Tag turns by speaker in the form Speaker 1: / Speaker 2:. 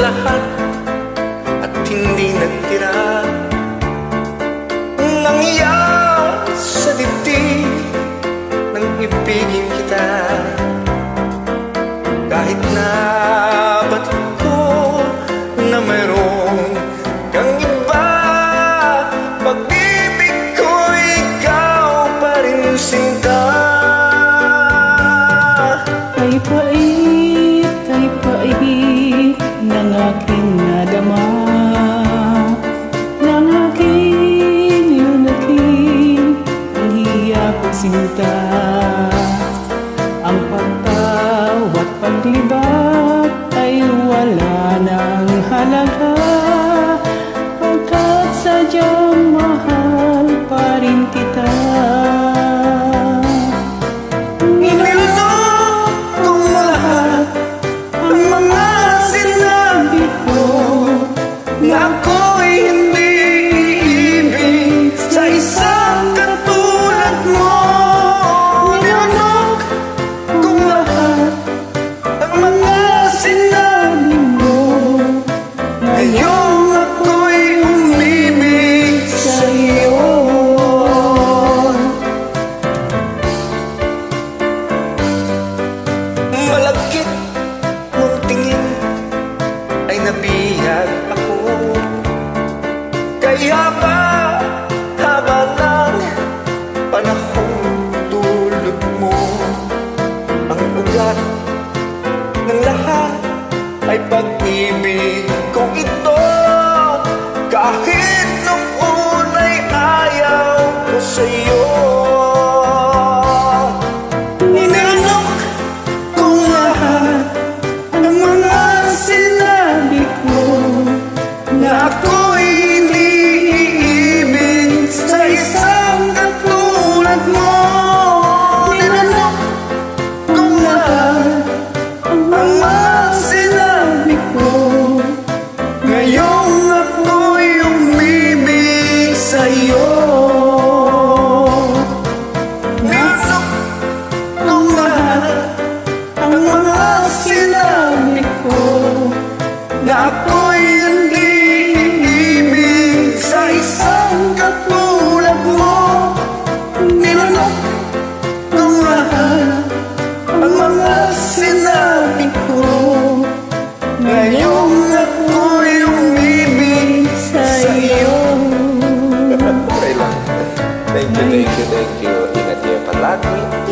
Speaker 1: lahat at hindi nagtira nang iya sa dibdib nang ibigin kita. Kahit na batid ko na mayroong kang iba, pag-ibig ko ikaw pa rin sinta.
Speaker 2: Ay pait ng aking nadama, ng aking lunakin ang hiya ko sinta. Ang pagtawat paglibag ay wala ng halaga, pagkat sadyang mahal pa rin kita.
Speaker 1: Na ako'y hindi iibig sa isang katulad mo. Nilunok kong lahat ang mga sinabi mo. Ngayon ako'y umibig sa'yo. Malagkit mong tingin ay nabihag ako. Kaya ba haba ng panahong tulog mo, ang ugat ng lahat ay pag-ibig kong ito. Kahit nung una'y ayaw ko sa'yo, nilunok kong lahat ang mga sinabi ko na ako'y hindi iibig sa isang katulad mo. Nilunok kong lahat ang mga sinabi ko. Ngayong ako'y umibig sa'yo. Nilunok kong lahat ang mga sinabi ko na ako'y hindi iibig sa isang katulad mo. Nilunok kong lahat ang mga sinabi ko. Ngayong ako'y umibig sa'yo.
Speaker 3: Okay lang. Thank you. Ingat niyo palagi.